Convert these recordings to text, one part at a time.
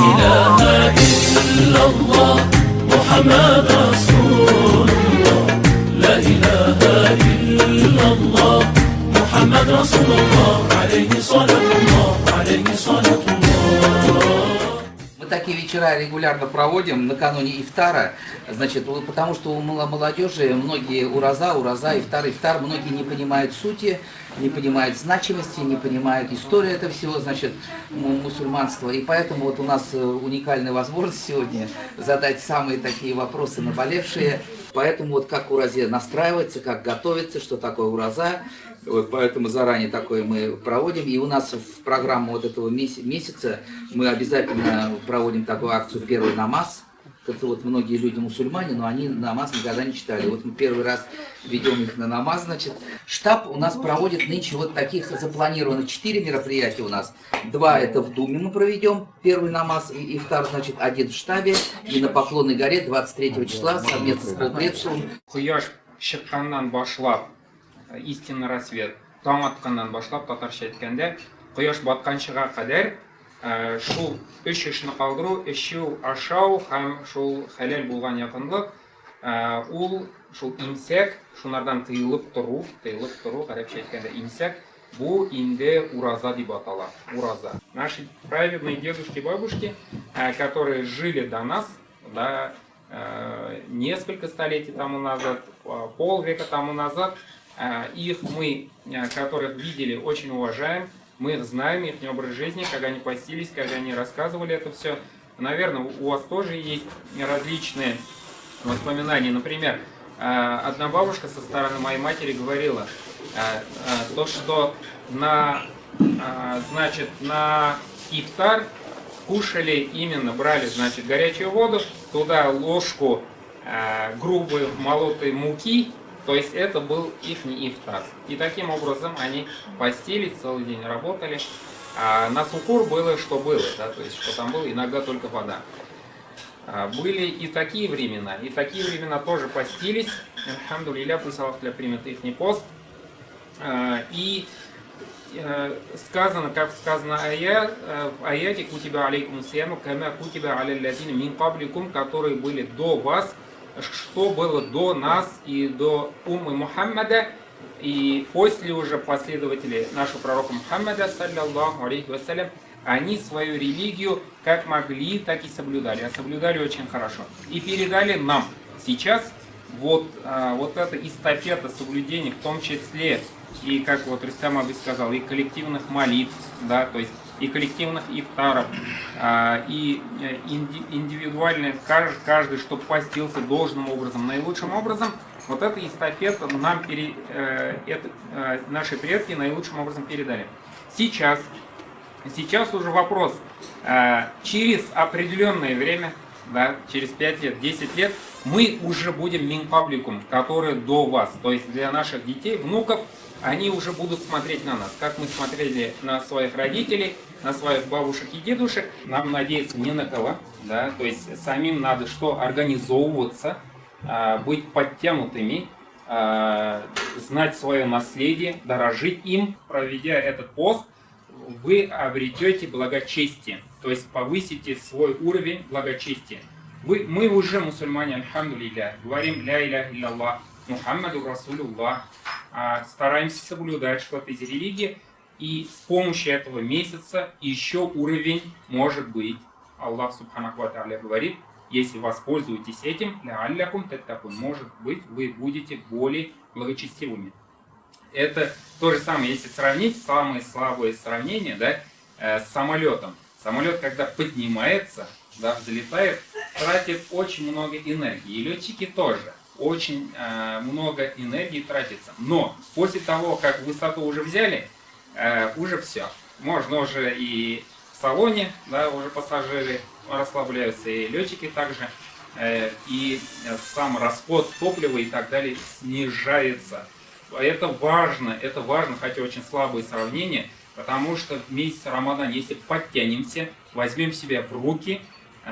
إله إلا الله محمد رسول الله لا إله إلا الله محمد رسول الله عليه صلاة الله عليه صلاة الله. Мы такие вечера регулярно проводим накануне ифтара, значит, потому что у молодежи многие ураза, ифтар, многие не понимают сути, не понимают значимости, не понимают историю этого всего, значит, мусульманства. И поэтому вот у нас уникальная возможность сегодня задать самые такие вопросы наболевшие. Поэтому вот как уразе настраиваться, как готовиться, что такое ураза. Вот поэтому заранее такое мы проводим. И у нас в программу вот этого месяца мы обязательно проводим такую акцию «Первый намаз». Как-то вот многие люди мусульмане, но они намаз никогда не читали. Вот мы первый раз ведем их на намаз, значит. Штаб у нас проводит нынче вот таких запланировано 4 мероприятия у нас. 2 это в Думе мы проведем, первый намаз и ифтар, значит, 1 в штабе. И на Поклонной горе 23 числа совместно с полпредством. Құяш шыққаннан башлап истинный рассвет, таң атқаннан башлап татарша айтканда құяш батқаншыға қадар шул 3 ишни қалдыру, ішеу ашау һәм шул хәләл булган якынлык, ул шул имсәк, шунардан тыйылып тұру, гарәпчә әйткәндә имсәк, бу инде ураза дип атала, ураза. Наши праведные дедушки и бабушки, которые жили до нас, да, несколько столетий тому назад, полвека тому назад, их мы, которых видели, очень уважаем. Мы их знаем, их образ жизни, как они постились, как они рассказывали это все. Наверное, у вас тоже есть различные воспоминания. Например, одна бабушка со стороны моей матери говорила, то, что значит, на ифтар кушали именно, брали, значит, горячую воду, туда ложку грубой молотой муки. То есть это был их ифтар. И таким образом они постились, целый день работали. А на сухур было, что было, да, то есть что там было, иногда только вода. Были и такие времена тоже постились. Алхамдулилля, пусть Аллах примет их пост. И сказано, как сказано в аяте «Кутиба алейкум сияму, кама кутиба аля лазина мин кабликум», которые были до вас, что было до нас и до уммы Мухаммада, и после уже последователей нашего пророка Мухаммада, саллаллаху алейхи вассалям, они свою религию как могли, так и соблюдали, а соблюдали очень хорошо. И передали нам. Сейчас вот эта эстафета соблюдения, в том числе, и как вот Рустам Абис сказал, и коллективных молитв, да, то есть и коллективных ифтаров, и индивидуально каждый, чтобы постился должным образом, наилучшим образом, вот эта эстафета нам наши предки наилучшим образом передали. Сейчас уже вопрос, через определенное время, да, через 5 лет, 10 лет, мы уже будем минпабликум, которые до вас, то есть для наших детей, внуков, они уже будут смотреть на нас, как мы смотрели на своих родителей, на своих бабушек и дедушек. Нам надеяться не на кого, да, то есть самим надо что? Организовываться, быть подтянутыми, знать свое наследие, дорожить им. Проведя этот пост, вы обретете благочестие, то есть повысите свой уровень благочестия. Мы уже мусульмане, альхамдулилля, говорим ля иляха илляллах, Мухаммаду Расулюллах, стараемся соблюдать что-то из религии, и с помощью этого месяца еще уровень может быть. Аллах Субханаху ва Тааля говорит, если воспользуетесь этим, ла'аллякум таттакун, может быть, вы будете более благочестивыми. Это то же самое, если сравнить, самые слабые сравнения, да, с самолетом. Самолет, когда поднимается, да, взлетает, тратит очень много энергии. И летчики тоже. Очень много энергии тратится. Но после того, как высоту уже взяли, уже все. Можно уже и в салоне, да, уже пассажиры расслабляются, и летчики также. И сам расход топлива и так далее снижается. Это важно, хотя очень слабые сравнения, потому что в месяц Рамадан, если подтянемся, возьмем себя в руки,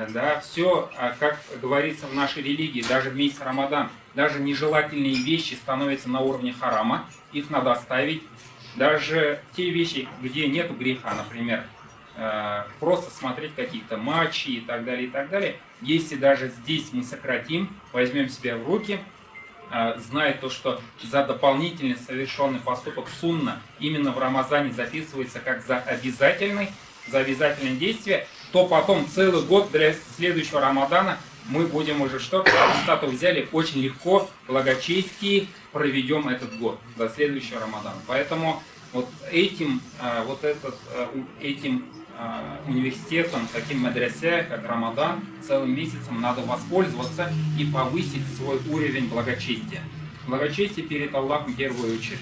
да, все, как говорится в нашей религии, даже в месяц Рамадан, даже нежелательные вещи становятся на уровне харама, их надо оставить. Даже те вещи, где нет греха, например, просто смотреть какие-то матчи и так далее, и так далее. Если даже здесь мы сократим, возьмем себя в руки, зная то, что за дополнительный совершенный поступок сунна именно в Рамазане записывается как за обязательное действие, то потом целый год для следующего Рамадана мы будем уже что? Стату взяли очень легко, благочестие проведем этот год до следующего Рамадана. Поэтому вот этим университетом, таким мадресе, как Рамадан, целым месяцем надо воспользоваться и повысить свой уровень благочестия. Благочестие перед Аллахом в первую очередь.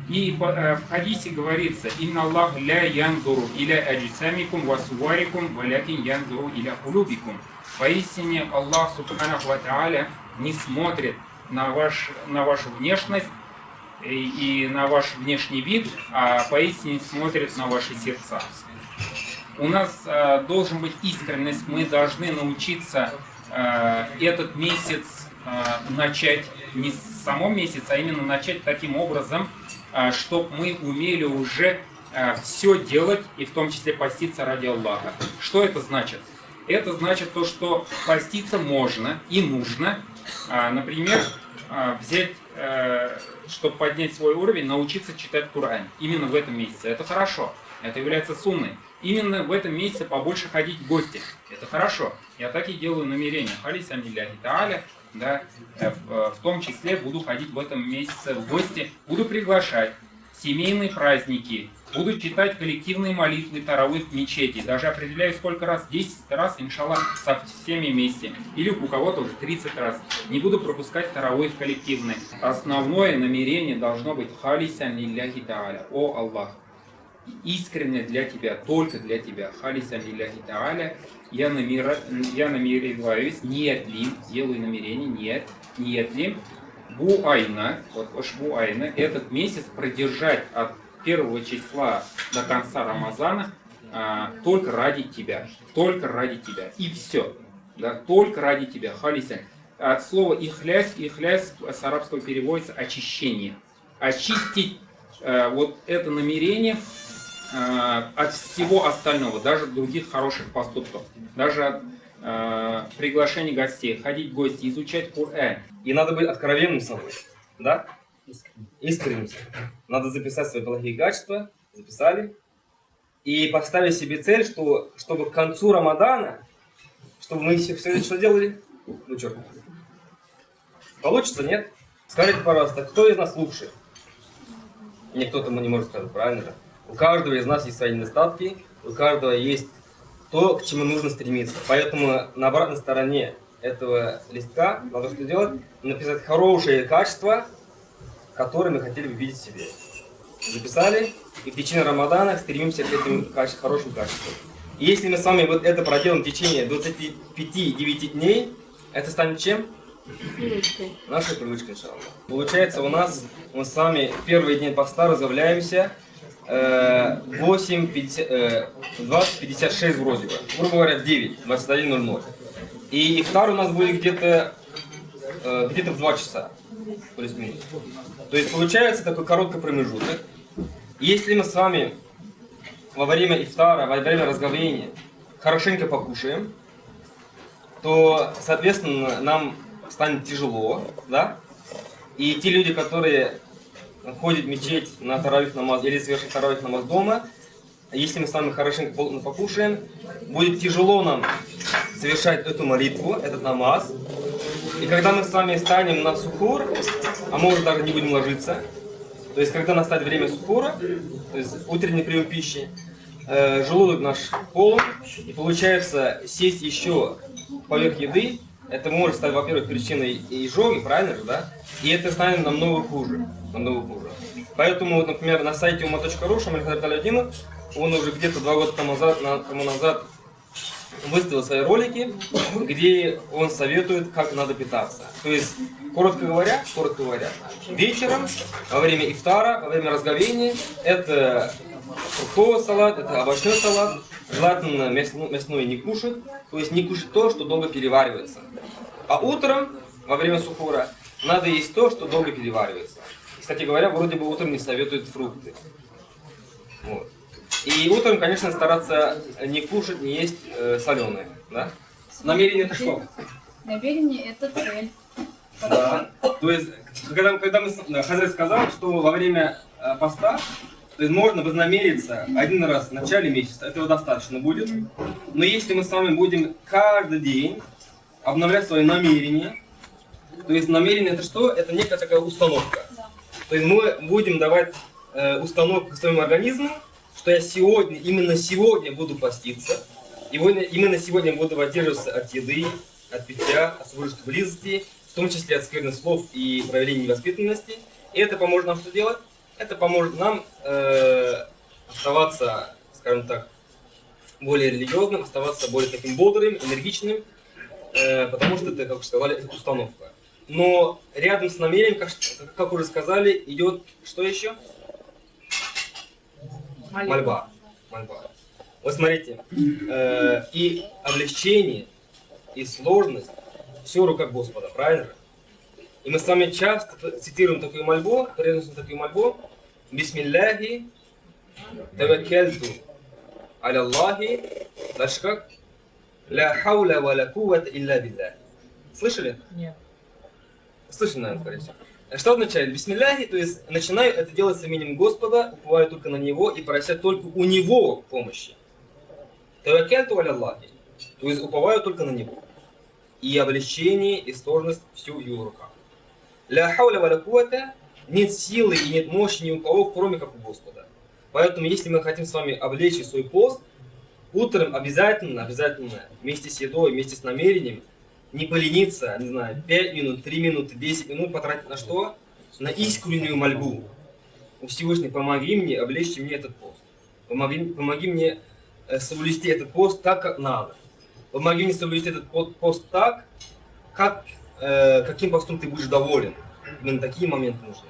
И в хадисе говорится: «Инна Аллах ля яндуру иля аджисамикум васуварикум валякин яндуру иля кулубикум». Поистине Аллах Субханаху ва Тааля не смотрит на вашу внешность и на ваш внешний вид, а поистине смотрит на ваши сердца. У нас должен быть искренность, мы должны научиться этот месяц начать не с самого месяца, а именно начать таким образом, чтобы мы умели уже все делать, и в том числе поститься ради Аллаха. Что это значит? Это значит то, что поститься можно и нужно. Например, взять, чтобы поднять свой уровень, научиться читать Коран. Именно в этом месяце. Это хорошо. Это является сунной. Именно в этом месяце побольше ходить в гости. Это хорошо. Я так и делаю намерение. Халисан лилляхи тааля. Да, в том числе буду ходить в этом месяце в гости. Буду приглашать семейные праздники. Буду читать коллективные молитвы таравых в мечети. Даже определяю сколько раз. 10 раз, иншаллах, со всеми вместе. Или у кого-то уже 30 раз. Не буду пропускать таравых коллективные. Основное намерение должно быть халисан лилляхи тааля. О Аллах, искренне для тебя, только для тебя. Халисан лилляхи тааля. Я намереваюсь, ният-лим, делаю намерение, ният-лим, буайна, вот буайна, этот месяц продержать от первого числа до конца Рамазана только ради тебя. Только ради тебя. И все. Да, только ради тебя. Халисан. От слова ихляс с арабского переводится очищение. Очистить вот это намерение от всего остального, даже других хороших поступков, даже от приглашения гостей, ходить в гости, изучать Коран. И надо быть откровенным с собой, да? Искренним. Надо записать свои плохие качества, записали, и поставить себе цель, что чтобы к концу Рамадана, чтобы мы все это что делали? Ну что? Получится, нет? Скажите, пожалуйста, кто из нас лучше? Никто-то не может сказать, правильно же? У каждого из нас есть свои недостатки, у каждого есть то, к чему нужно стремиться. Поэтому на обратной стороне этого листка надо что делать? Написать хорошие качества, которые мы хотели бы видеть в себе. Записали, и в течение Рамадана стремимся к этим хорошим качествам. И если мы с вами вот это проделаем в течение 25-9 дней, это станет чем? Нашей привычкой, иншаллах. Получается, у нас мы с вами первые дни поста разговляемся 20:56 вроде бы. Грубо говоря, в 9, 21:00. И ифтар у нас будет где-то в 2 часа. Плюс-минус. То есть получается такой короткий промежуток. Если мы с вами во время ифтара, во время разговения хорошенько покушаем, то, соответственно, нам станет тяжело, да? И те люди, которые ходят в мечеть на таравих намаз или совершать таравих намаз дома, если мы с вами хорошенько покушаем, будет тяжело нам совершать эту молитву, этот намаз. И когда мы с вами станем на сухур, а может даже не будем ложиться, то есть когда настанет время сухура, то есть утренний прием пищи, желудок наш полон, и получается сесть еще поверх еды, это может стать, во-первых, причиной изжоги, правильно же, да? И это станет намного хуже. Поэтому, например, на сайте umat.ru Шамиль Хадаб, он уже где-то 2 года тому назад выставил свои ролики, где он советует, как надо питаться. То есть, коротко говоря, вечером, во время ифтара, во время разговения, это фруктовый салат, это овощной салат, желательно мясное не кушать, то есть не кушать то, что долго переваривается. А утром, во время сухура, надо есть то, что долго переваривается. Кстати говоря, вроде бы утром не советуют фрукты. Вот. И утром, конечно, стараться не кушать, не есть соленые. Да? Намерение это что? Намерение – это цель. Да. То есть, когда хозяин сказал, что во время поста, то есть можно вознамериться один раз в начале месяца, этого достаточно будет. Но если мы с вами будем каждый день обновлять свои намерения, то есть намерение это что? Это некая такая установка. То есть мы будем давать установку своему организму, что я сегодня, именно сегодня буду поститься, и именно сегодня буду воздерживаться от еды, от питья, от супружеской близости, в том числе от скверных слов и проявлений невоспитанности. И это поможет нам что делать? Это поможет нам оставаться, скажем так, более религиозным, оставаться более таким бодрым, энергичным, потому что это, как уже сказали, это установка. Но рядом с намерением, как уже сказали, идет что еще? Мольба. Вот смотрите, и облегчение, и сложность, все в руках Господа, правильно? И мы с вами часто цитируем такую мольбу, произносим такую мольбу: «Бисмилляхи таваккальту аля Аллахи». Дальше как? «Ля хауля ва ля куввата илля билля». Слышали? Нет. Слышали, наверное, скорее всего. Что означает бисмилляхи? То есть начинаю это делать с именем Господа, уповаю только на Него и прося только у Него помощи. Таваккальту аля Аллахи. То есть уповаю только на Него. И облегчение, и сложность все в Его руках. Ля хауля ва ля куввата. Нет силы и нет мощи ни у кого, кроме как у Господа. Поэтому, если мы хотим с вами облечь свой пост, утром обязательно вместе с едой, вместе с намерением не полениться, не знаю, 5 минут, 3 минуты, 10 минут потратить на что? На искреннюю мольбу. У Всевышний, помоги мне, облечь мне этот пост. Помоги мне соблюсти этот пост так, как надо. Помоги мне соблюсти этот пост так, каким постом ты будешь доволен. Именно такие моменты нужны.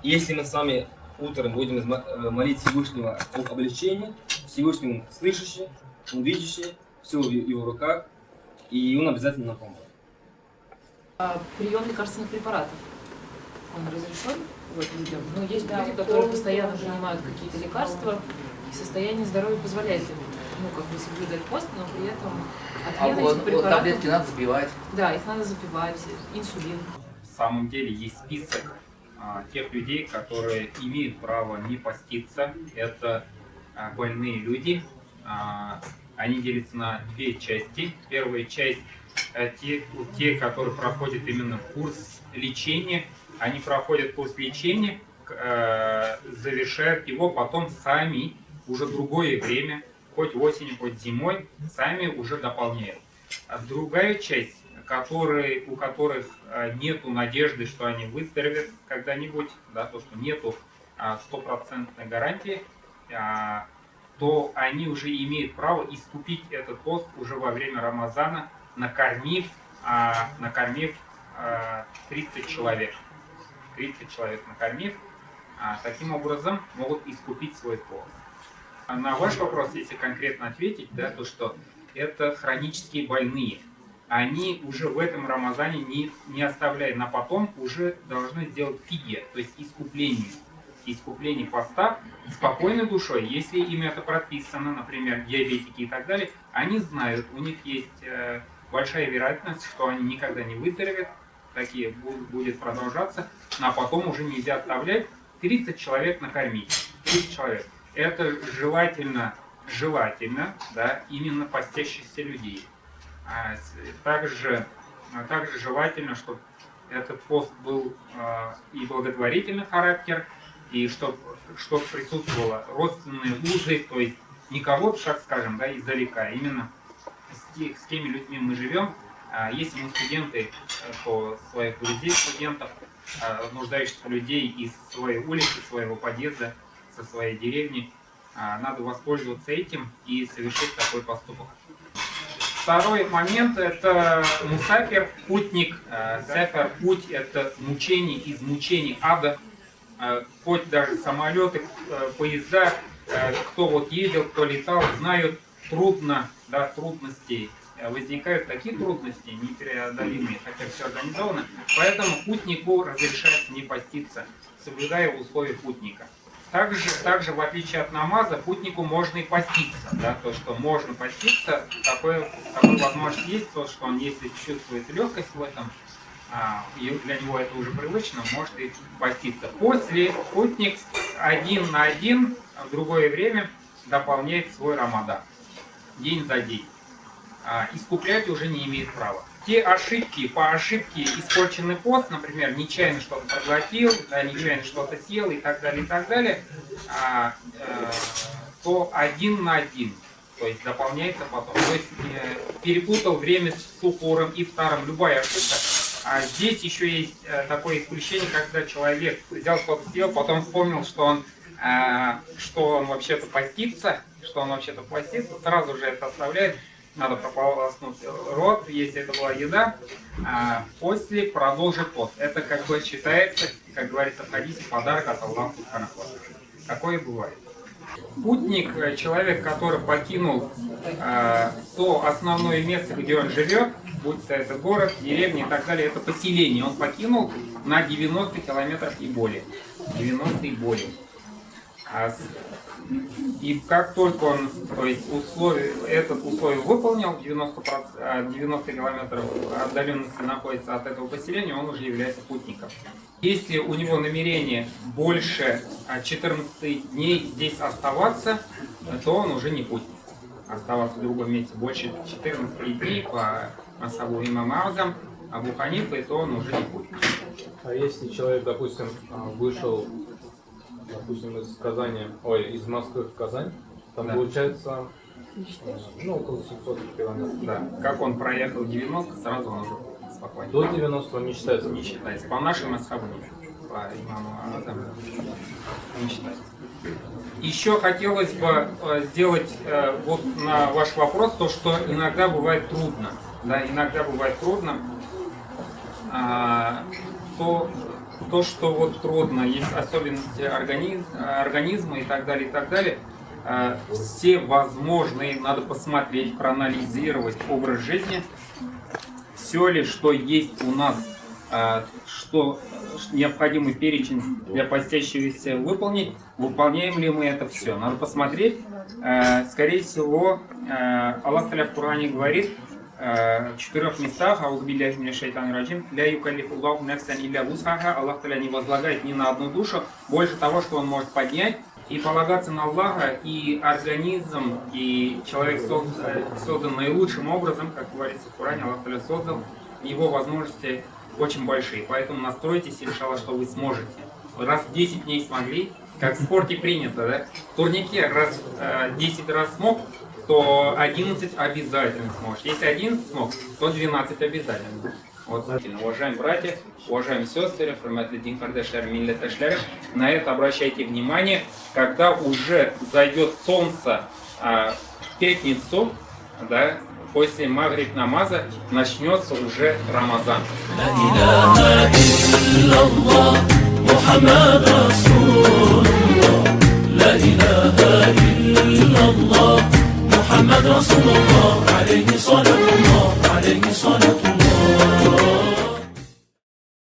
И если мы с вами утром будем молить Всевышнего об облегчении, Всевышний слышащий, он видящий, все в его руках, и он обязательно нам поможет. Прием лекарственных препаратов, он разрешен людям, но есть люди, которые постоянно принимают какие-то лекарства, и состояние здоровья позволяет им, как бы соблюдать пост, но при этом отмена этих препаратов... таблетки надо запивать. Да, их надо запивать, инсулин. В самом деле есть список тех людей, которые имеют право не поститься. Это больные люди. Они делятся на две части. Первая часть те, которые проходят именно курс лечения. Они проходят курс лечения, завершают его, потом сами уже другое время, хоть осенью, хоть зимой, сами уже дополняют. А другая часть, у которых нету надежды, что они выздоровеют когда-нибудь, да, то, что нету стопроцентной гарантии, то они уже имеют право искупить этот пост уже во время Рамазана, накормив 30 человек. 30 человек накормив, таким образом могут искупить свой пост. На ваш вопрос, если конкретно ответить, да, то что это хронические больные. Они уже в этом Рамазане, не оставляя на потом, уже должны сделать фидья, то есть искупление поста спокойной душой. Если им это прописано, например, диабетики и так далее, они знают, у них есть большая вероятность, что они никогда не выздоровеют, такие будет продолжаться, а потом уже нельзя оставлять. 30 человек накормить. 30 человек. Это желательно, да, именно постящихся людей. Также желательно, чтобы этот пост был и благотворительный характер, и чтобы присутствовало родственные узы, то есть не кого-то, так скажем, да, издалека, именно с теми людьми мы живем. Если мы студенты, то своих друзей студентов, нуждающихся людей из своей улицы, своего подъезда, со своей деревни, надо воспользоваться этим и совершить такой поступок. Второй момент – это мусафир, путник. Сафар, путь – это мучение из мучений ада. Хоть даже самолеты, поезда, кто вот ездил, кто летал, знают, трудно, да, трудностей. Возникают такие трудности непреодолимые, хотя все организовано. Поэтому путнику разрешается не поститься, соблюдая условия путника. также, в отличие от намаза, путнику можно и поститься. Да? То, что можно поститься, такой возможность есть, то, что он, если чувствует легкость в этом, и для него это уже привычно, может и поститься. После путник один на один в другое время дополняет свой рамадан. День за день. Искуплять уже не имеет права. По ошибке испорченный пост, например, нечаянно что-то проглотил, да, нечаянно что-то съел и так далее, то один на один, то есть дополняется потом. То есть перепутал время с сухуром и вторым, любая ошибка. А здесь еще есть такое исключение, когда человек взял что-то съел, потом вспомнил, что он вообще-то постится, сразу же это оставляет. Надо прополоснуть рот, если это была еда, а после продолжить пост. Это как бы считается, как говорится в хадисе, подарок от Аллаха Субханаху ва Тааля. Такое бывает. Путник, человек, который покинул то основное место, где он живет, будь то это город, деревня и так далее, это поселение, он покинул на 90 километров и более. 90 и более. И как только он, то есть этот условие выполнил, 90 километров отдаленности находится от этого поселения, он уже является путником. Если у него намерение больше 14 дней здесь оставаться, то он уже не путник. Оставаться в другом месте больше 14 дней по мазхабу имама Азам, Абу Ханифы, то он уже не путник. А если человек, допустим, вышел, из Казани, из Москвы в Казань, там да. Получается, около 700 километров. Да. Как он проехал 90, сразу он уже спокойно. До 90 он не считается? Не считается. По нашему мазхабу по имаму Азаму не считается. Еще хотелось бы сделать вот на ваш вопрос то, что иногда бывает трудно. Да, иногда бывает трудно. То, что вот трудно, есть особенности организма и так далее, все возможные, надо посмотреть, проанализировать образ жизни, все ли, что есть у нас, что необходимый перечень для постящегося выполнить, выполняем ли мы это все. Надо посмотреть, скорее всего, Аллах Та'аля в Коране говорит, в 4 местах, Аллах Та'аля не возлагает ни на одну душу больше того, что он может поднять, и полагаться на Аллаха, и организм, и человек создан наилучшим образом, как говорится в Коране, Аллах Та'аля создал, его возможности очень большие, поэтому настройтесь, иншаллах, что вы сможете. Раз 10 дней смогли, как в спорте принято, да? В турнике раз 10 раз смог, то 11 обязательно сможешь. Если 11 смог, то 12 обязательно. Вот. Уважаемые братья, уважаемые сестры, на это обращайте внимание, когда уже зайдет солнце в пятницу, да, после магриб намаза начнется уже Рамазан. محمد رسول الله عليه صلاة